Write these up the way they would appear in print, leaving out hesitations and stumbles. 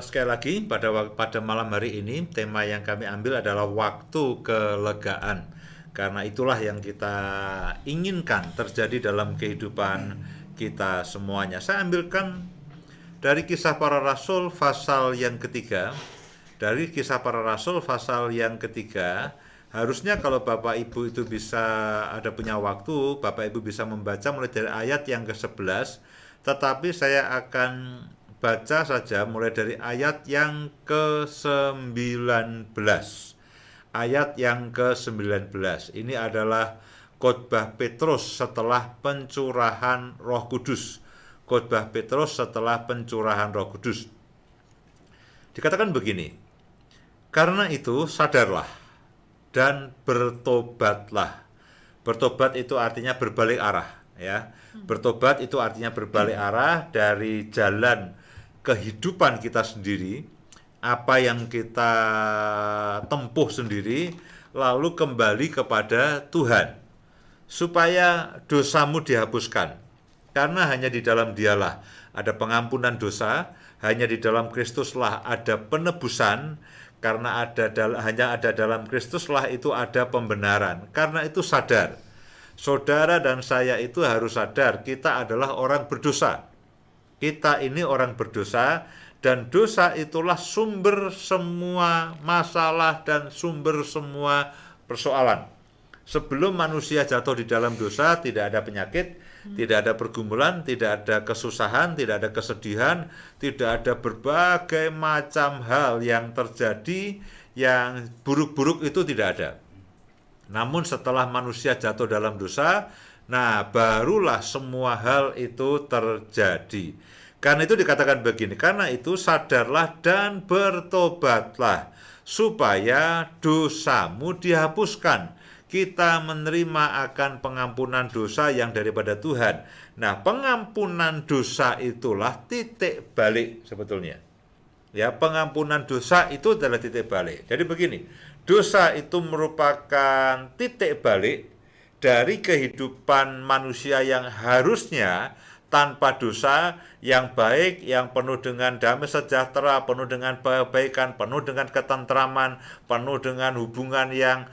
sekali lagi pada malam hari ini tema yang kami ambil adalah waktu kelegaan. Karena itulah yang kita inginkan terjadi dalam kehidupan kita semuanya. Saya ambilkan dari Kisah Para Rasul pasal yang ketiga. Dari Kisah Para Rasul pasal yang ketiga, harusnya kalau Bapak Ibu itu bisa ada punya waktu, Bapak Ibu bisa membaca mulai dari ayat yang ke-11, tetapi saya akan baca saja mulai dari ayat yang ke-19. Ayat yang ke-19. Ini adalah khotbah Petrus setelah pencurahan Roh Kudus. Khotbah Petrus setelah pencurahan Roh Kudus. Dikatakan begini, karena itu sadarlah dan bertobatlah. Bertobat itu artinya berbalik arah, ya. Bertobat itu artinya berbalik arah dari jalan kehidupan kita sendiri, apa yang kita tempuh sendiri, lalu kembali kepada Tuhan, supaya dosamu dihapuskan. Karena hanya di dalam Dialah ada pengampunan dosa, hanya di dalam Kristuslah ada penebusan, karena hanya ada dalam Kristuslah itu ada pembenaran. Karena itu sadar, saudara dan saya itu harus sadar kita adalah orang berdosa. Kita ini orang berdosa, dan dosa itulah sumber semua masalah dan sumber semua persoalan. Sebelum manusia jatuh di dalam dosa, tidak ada penyakit, tidak ada pergumulan, tidak ada kesusahan, tidak ada kesedihan, tidak ada berbagai macam hal yang terjadi, yang buruk-buruk itu tidak ada. Namun setelah manusia jatuh dalam dosa, nah barulah semua hal itu terjadi. Karena itu dikatakan begini, karena itu sadarlah dan bertobatlah, supaya dosamu dihapuskan. Kita menerima akan pengampunan dosa yang daripada Tuhan. Nah, pengampunan dosa itulah titik balik sebetulnya. Ya, pengampunan dosa itu adalah titik balik. Jadi begini, dosa itu merupakan titik balik dari kehidupan manusia yang harusnya tanpa dosa, yang baik, yang penuh dengan damai sejahtera, penuh dengan kebaikan, penuh dengan ketentraman, penuh dengan hubungan yang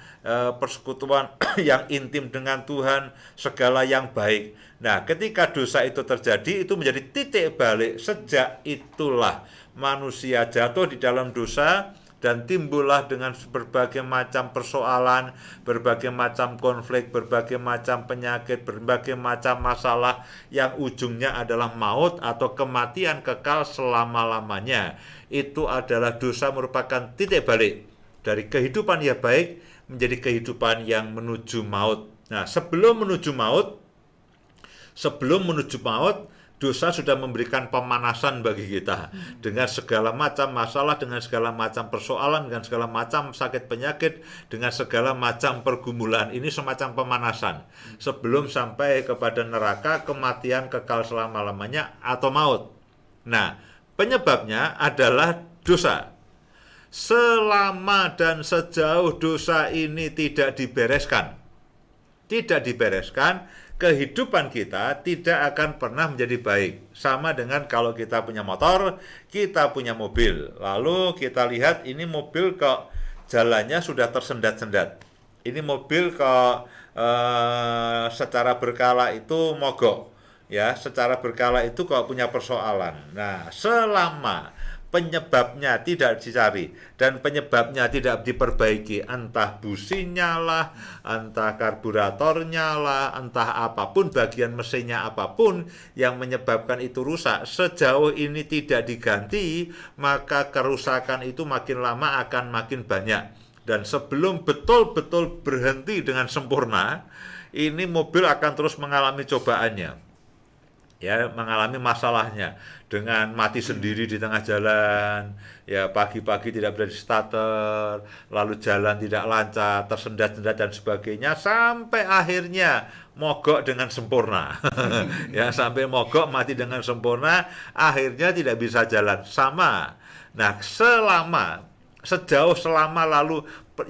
persekutuan yang intim dengan Tuhan, segala yang baik. Nah, ketika dosa itu terjadi, itu menjadi titik balik. Sejak itulah manusia jatuh di dalam dosa, dan timbullah dengan berbagai macam persoalan, berbagai macam konflik, berbagai macam penyakit, berbagai macam masalah yang ujungnya adalah maut atau kematian kekal selama-lamanya. Itu adalah dosa merupakan titik balik dari kehidupan yang baik menjadi kehidupan yang menuju maut. Nah, sebelum menuju maut, dosa sudah memberikan pemanasan bagi kita dengan segala macam masalah, dengan segala macam persoalan, dengan segala macam sakit penyakit, dengan segala macam pergumulan. Ini semacam pemanasan sebelum sampai kepada neraka, kematian kekal selama-lamanya atau maut. Nah, penyebabnya adalah dosa. Selama dan sejauh dosa ini tidak dibereskan, kehidupan kita tidak akan pernah menjadi baik. Sama dengan kalau kita punya motor, kita punya mobil. Lalu kita lihat ini mobil kok jalannya sudah tersendat-sendat. Ini mobil kok secara berkala itu mogok. Ya, secara berkala itu kok punya persoalan. Nah, selama penyebabnya tidak dicari dan penyebabnya tidak diperbaiki, entah businya lah, entah karburatornya lah, entah apapun, bagian mesinnya apapun yang menyebabkan itu rusak, sejauh ini tidak diganti, maka kerusakan itu makin lama akan makin banyak. Dan sebelum betul-betul berhenti dengan sempurna, ini mobil akan terus mengalami cobaannya. Ya, mengalami masalahnya dengan mati sendiri di tengah jalan, ya pagi-pagi tidak berada di starter, lalu jalan tidak lancar, tersendat-sendat dan sebagainya, sampai akhirnya mogok dengan sempurna. Ya, sampai mogok mati dengan sempurna, akhirnya tidak bisa jalan. Sama. Nah, selama sejauh selama lalu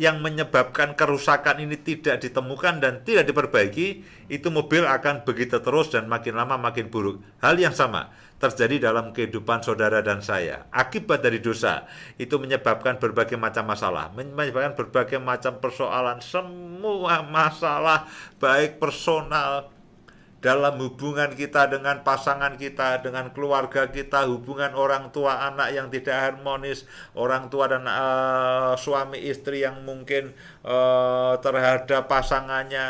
yang menyebabkan kerusakan ini tidak ditemukan dan tidak diperbaiki, itu mobil akan begitu terus dan makin lama makin buruk. Hal yang sama terjadi dalam kehidupan saudara dan saya. Akibat dari dosa itu menyebabkan berbagai macam masalah, menyebabkan berbagai macam persoalan, semua masalah baik personal, dalam hubungan kita dengan pasangan kita, dengan keluarga kita, hubungan orang tua anak yang tidak harmonis, orang tua dan suami istri yang mungkin terhadap pasangannya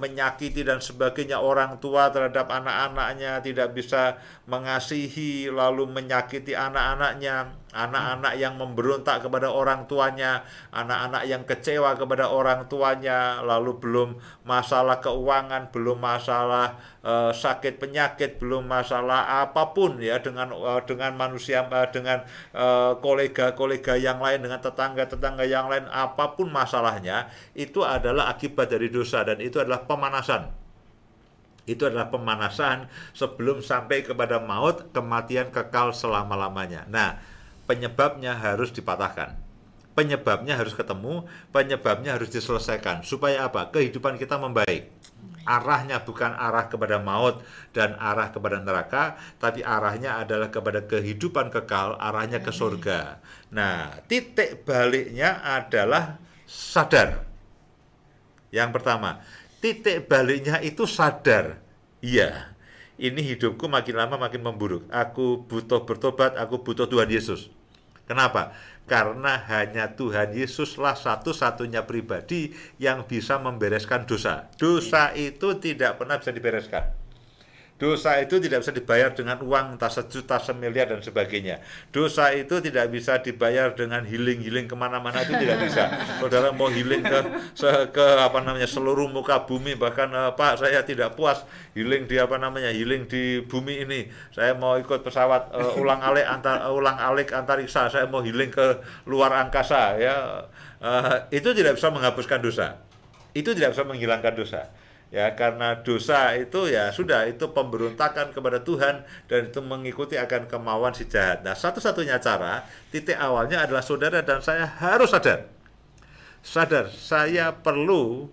menyakiti dan sebagainya, orang tua terhadap anak-anaknya tidak bisa mengasihi lalu menyakiti anak-anaknya, anak-anak yang memberontak kepada orang tuanya, anak-anak yang kecewa kepada orang tuanya, lalu belum masalah keuangan, belum masalah sakit penyakit, belum masalah apapun ya dengan manusia, dengan kolega-kolega yang lain, dengan tetangga-tetangga yang lain, apapun masalahnya, itu adalah akibat dari dosa dan itu adalah pemanasan. Itu adalah pemanasan sebelum sampai kepada maut, kematian kekal selama-lamanya. Nah, penyebabnya harus dipatahkan. Penyebabnya harus ketemu, penyebabnya harus diselesaikan. Supaya apa? Kehidupan kita membaik. Arahnya bukan arah kepada maut dan arah kepada neraka, tapi arahnya adalah kepada kehidupan kekal, arahnya ke surga. Nah, titik baliknya adalah sadar. Yang pertama, titik baliknya itu sadar. Iya, ini hidupku makin lama makin memburuk. Aku butuh bertobat, aku butuh Tuhan Yesus. Kenapa? Karena hanya Tuhan Yesuslah satu-satunya pribadi yang bisa membereskan dosa. Dosa itu tidak pernah bisa dibereskan. Dosa itu tidak bisa dibayar dengan uang entah 1 juta, 1 miliar dan sebagainya. Dosa itu tidak bisa dibayar dengan healing kemana-mana, itu tidak bisa. Saudara mau healing ke seluruh muka bumi, bahkan Pak saya tidak puas healing di healing di bumi ini. Saya mau ikut pesawat ulang-alik antariksa, saya mau healing ke luar angkasa ya. Itu tidak bisa menghapuskan dosa. Itu tidak bisa menghilangkan dosa. Ya, karena dosa itu ya sudah, itu pemberontakan kepada Tuhan dan itu mengikuti akan kemauan si jahat. Nah, satu-satunya cara, titik awalnya adalah saudara dan saya harus sadar. Sadar, saya perlu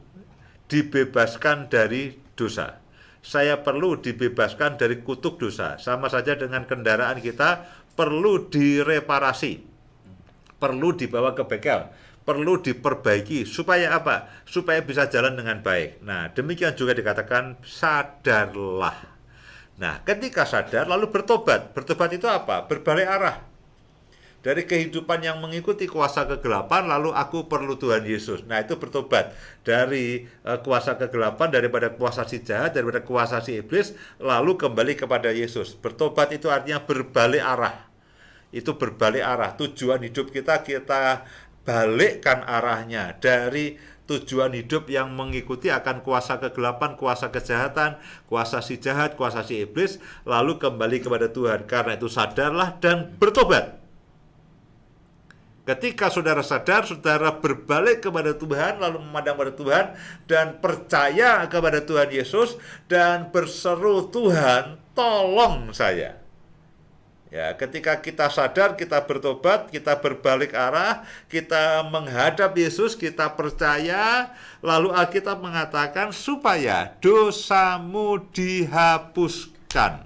dibebaskan dari dosa. Saya perlu dibebaskan dari kutuk dosa. Sama saja dengan kendaraan kita perlu direparasi. Perlu dibawa ke bengkel. Perlu diperbaiki. Supaya apa? Supaya bisa jalan dengan baik. Nah, demikian juga dikatakan sadarlah. Nah, ketika sadar lalu bertobat. Bertobat itu apa? Berbalik arah. Dari kehidupan yang mengikuti kuasa kegelapan, lalu aku perlu Tuhan Yesus. Nah, itu bertobat. Dari kuasa kegelapan, daripada kuasa si jahat, daripada kuasa si iblis, lalu kembali kepada Yesus. Bertobat itu artinya berbalik arah. Itu berbalik arah. Tujuan hidup kita balikkan arahnya dari tujuan hidup yang mengikuti akan kuasa kegelapan, kuasa kejahatan, kuasa si jahat, kuasa si iblis, lalu kembali kepada Tuhan. Karena itu sadarlah dan bertobat. Ketika saudara sadar, saudara berbalik kepada Tuhan, lalu memandang pada Tuhan dan percaya kepada Tuhan Yesus dan berseru, Tuhan, tolong saya. Ya, ketika kita sadar, kita bertobat, kita berbalik arah, kita menghadap Yesus, kita percaya, lalu Alkitab mengatakan supaya dosamu dihapuskan.